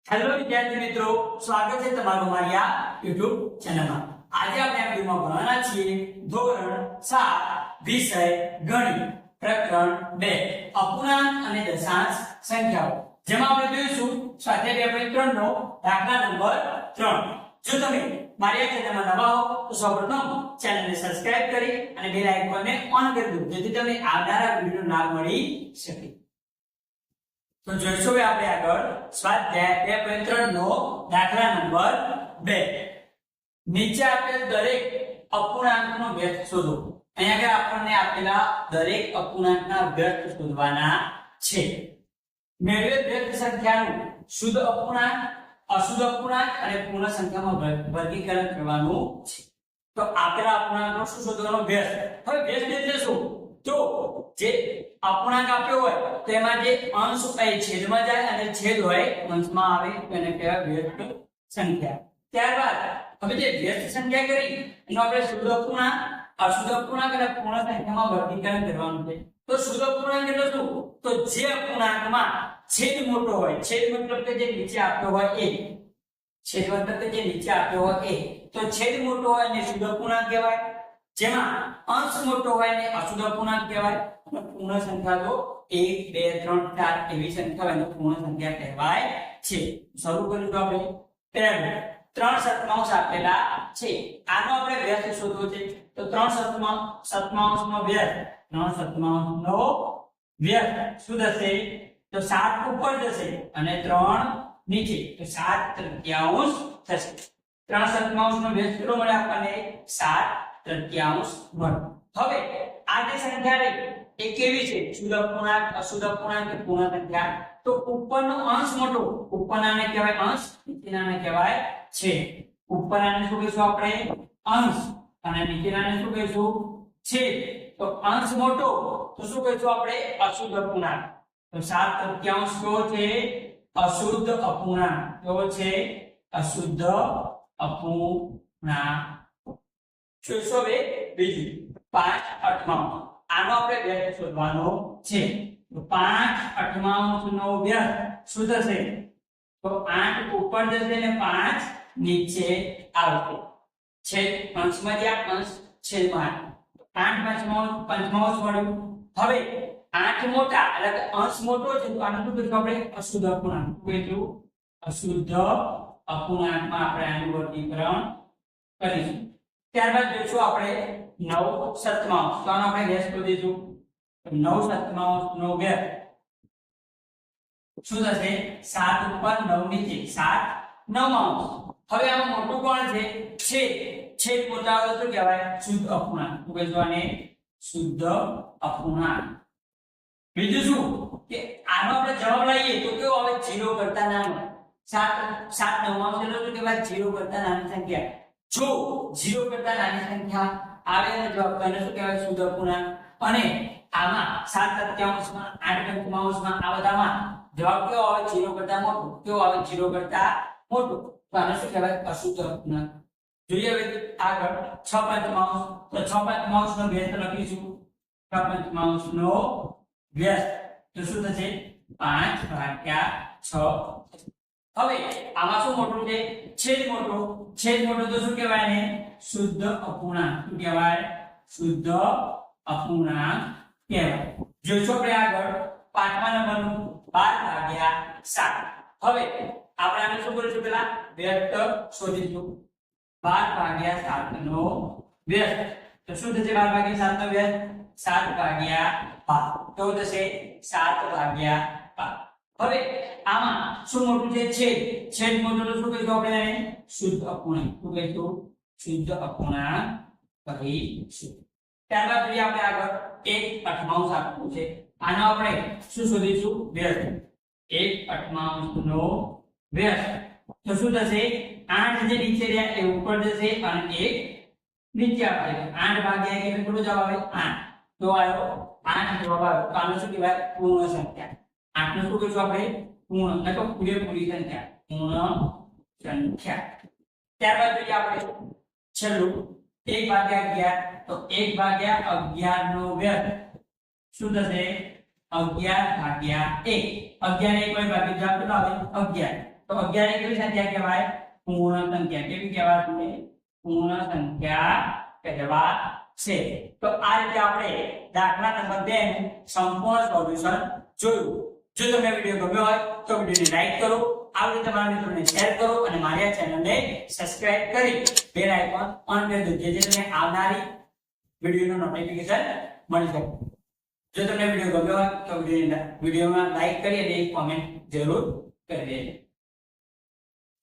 Hello વિદ્યાર્થી મિત્રો, સ્વાગત છે તમારું મારી આ YouTube ચેનલમાં। આજે આપણે આ વિડિયોમાં ભણવાના છીએ ધોરણ 7 વિષય ગણિત પ્રકરણ 2 અપૂર્ણાંક અને દશાંશ સંખ્યાઓ, જેમાં આપણે જોઈશું સ્વાધ્યાય 2.3 નો દાખલા નંબર 3। જો તમે મારી આ ચેનલમાં નવા હો તો સૌપ્રથમ ચેનલને સબસ્ક્રાઇબ કરી અને બેલ આઇકોનને ઓન કરી દો, જેથી તમને આવનારા વિડિયોનો લાભ મળી શકે। तो જોઈશું હવે આપણે આગળ સ્વાધ્યાય 2.3 નો દાખલા નંબર 2। નીચે આપેલ દરેક અપૂર્ણાંકનો વ્યસ્ત શોધો। અહીંયા આગળ આપણને આપેલા દરેક અપૂર્ણાંકના વ્યસ્ત શોધવાના છે। મેળવેલ વ્યસ્ત સંખ્યાનું શુદ્ધ અપૂર્ણાંક, અશુદ્ધ અપૂર્ણાંક અને પૂર્ણ સંખ્યામાં વર્ગીકરણ કરવાનું છે। તો આપેલા અપૂર્ણાંકનો શું શોધવાનો વ્યસ્ત। હવે વ્યસ્ત એટલે શું? તો જે અપૂર્ણાંક આપ્યો હોય તેમાં જે અંશ હોય છેદમાં જાય અને છેદ હોય અંશમાં આવે તેને કહેવાય વ્યસ્ત સંખ્યા। ત્યારબાદ હવે જે વ્યસ્ત સંખ્યા કરી એનો આપણે શુદ્ધ અપૂર્ણાંક, અશુદ્ધ અપૂર્ણાંક અને પૂર્ણ સંખ્યામાં વર્ગીકરણ કરવાનું છે। તો શુદ્ધ અપૂર્ણાંક એટલે શું? તો જે અપૂર્ણાંકમાં છેદ મોટો હોય, છેદ મતલબ કે જે નીચે આપ્યો હોય એ, છેદ મતલબ કે જે નીચે આપ્યો હોય એ, તો છેદ મોટો હોય ને શુદ્ધ અપૂર્ણાંક કહેવાય, જેમાં અંશ મોટો હોય ને અશુદ્ધ અપૂર્ણાંક કહેવાય। પૂર્ણ સંખ્યા તો 1 2 3 4 એવી સંખ્યા હોય તો પૂર્ણ સંખ્યા કહેવાય છે। શરૂ કરીશું આપણે પહેલું 3 સપ્તમાંશ આપેલા છે, આનો આપણે વ્યસ્ત શોધવો છે। તો 3 સપ્તમાંશનો વ્યસ્ત, 3 સપ્તમાંશનો વ્યસ્ત શું થશે? તો 7 ઉપર જશે અને 3 નીચે, તો 7 તૃતીયાંશ થશે। 3 સપ્તમાંશનો વ્યસ્ત કેટલો મળે આપણને? 7 તૃતીયાંશ મળે। હવે આ જે સંખ્યા રહી એ કેવી છે? શુદ્ધ અપૂર્ણાંક, અશુદ્ધ અપૂર્ણાંક કે પૂર્ણ સંખ્યા? તો ઉપરનો અંશ મોટો, ઉપરનાને કહેવાય અંશ, નીચેનાને કહેવાય છેદ। ઉપરનાને શું કહીશું આપણે? અંશ, અને નીચેનાને શું કહીશું? છેદ। તો અંશ મોટો તો શું કહીશું આપણે? અશુદ્ધ અપૂર્ણાંક। તો 7 તૃતીયાંશ કયો છે? અશુદ્ધ અપૂર્ણાંક। કયો છે? અશુદ્ધ અપૂર્ણાંક। જોઈશું હવે બીજું 5 અઠમાંશ, આનો આપણે વ્યસ્ત શોધવાનો છે। તો 5 અઠમાંશનો વ્યસ્ત શું થશે? તો 8 ઉપર જશે ને 5 નીચે આવશે, છેદ અંશમાં જે અંશ છેદમાં 8 પંચમાંશ મળ્યું। હવે 8 મોટા એટલે કે અંશ મોટો છે તો આનું શું કહીશું આપણે? અશુદ્ધ અપૂર્ણાંક। કહીશું અશુદ્ધ અપૂર્ણાંકમાં આપણે આનું વર્ગીકરણ કરીશું। ત્યારબાદ જોઈશું આપણે 9 સપ્તમાંશ, તો આનો આપણે વ્યસ્ત શોધીશું। 9 સપ્તમાંશનો વ્યસ્ત શું થશે? 7 ઉપર 9 નીચે, 7 નવમાંશ। હવે આમાં મોટું કોણ છે? છેદ, છેદ મોટા હોય તો કહેવાય શુદ્ધ અપૂર્ણાંક। તો કહીશું આને શુદ્ધ અપૂર્ણાંક। બીજું શું કે આનો આપણે જવાબ લઈએ તો કેવો આવે? 0 કરતા નાનો। 7 નવમાંશ એટલે શું કહેવાય? 0 કરતા નાની સંખ્યા। જો 0 કરતા નાની સંખ્યા આવે અને જવાબ તો એને શું કહેવાય? શુદ્ધ અપૂર્ણાંક। અને આમાં 7 તૃતીયાંશમાં, 8 પંચમાંશમાં આ બધામાં જવાબ કેવો આવે? 0 કરતા મોટો। કેવો આવે? 0 કરતા મોટો, તો આને શું કહેવાય? અશુદ્ધ અપૂર્ણાંક। જોઈએ હવે આગળ 6 પંચમાંશ, તો 6 પંચમાંશનો વ્યસ્ત લખીશું। 6 પંચમાંશનો વ્યસ્ત તો શું થશે? 5/6। હવે આમાં શું મોટું છે? છેદ મોટો, છેદ મોટો તો શું કહેવાય ને? શુદ્ધ અપૂર્ણાંક। શું કહેવાય? શુદ્ધ અપૂર્ણાંક કહેવાય। જોઈશું આપણે આગળ 5મા નંબરનું 12/7। હવે આપણે આને શું કરીશું? પેલા વ્યસ્ત શોધીશું। 12/7 નો વ્યસ્ત તો શું થશે? 12/7 નો વ્યસ્ત 7/12 તો થશે 7/12। હવે આમાં શું મોટું છે? છેદ, છેદ મોટો તો શું કહીશું આપણે? શુદ્ધ અપૂર્ણાંક। શું કહીશું? શુદ્ધ અપૂર્ણાંક કહીશું। ત્યારબાદ જોઈએ આપણે આગળ 1 અઠમાંશ આપવું છે, આનો આપણે શું શોધીશું? વ્યસ્ત। 1 અઠમાંશનો વ્યસ્ત તો શું થશે? 8 જે નીચે રહ્યા એ ઉપર જશે અને 1 નીચે આવશે। 8/1 એટલે કેટલો જવાબ આવે? 8। તો આવ્યો 8 જવાબ આવ્યો। તો આનો શું કહેવાય? પૂર્ણ સંખ્યા। 8 નું શું કહીશું આપણે? પૂર્ણ, એટલે કે પૂરેપૂરી સંખ્યા, પૂર્ણ સંખ્યા। ત્યારબાદ જોઈએ આપણે છેલ્લું 1/11, તો 1/11 નો વ્યસ્ત શું થશે? 11/1। 11 ને 1 વડે ભાગી જવાબ કેટલો આવે? 11। તો 11 એ કેવી સંખ્યા કહેવાય? પૂર્ણ સંખ્યા. કેવી કહેવાય તમને? પૂર્ણ સંખ્યા કહેવાશે. તો આ રીતે આપણે દાખલા નંબર 2 નું સંપૂર્ણ સોલ્યુશન જોયું. જો તમને વિડિયો ગમ્યો હોય તો વિડિયોને લાઈક કરો, આ વિડિયો તમારા મિત્રોને શેર કરો અને મારી આ ચેનલને સબસ્ક્રાઇબ કરી બેલ આઇકોન ઓન કરી દો, જેથી તમને આવનારી વિડિયોનું નોટિફિકેશન મળી શકે. જો તમને વિડિયો ગમ્યો હોય તો વિડિયોમાં લાઈક કરી અને કોમેન્ટ જરૂર કરી દેજો.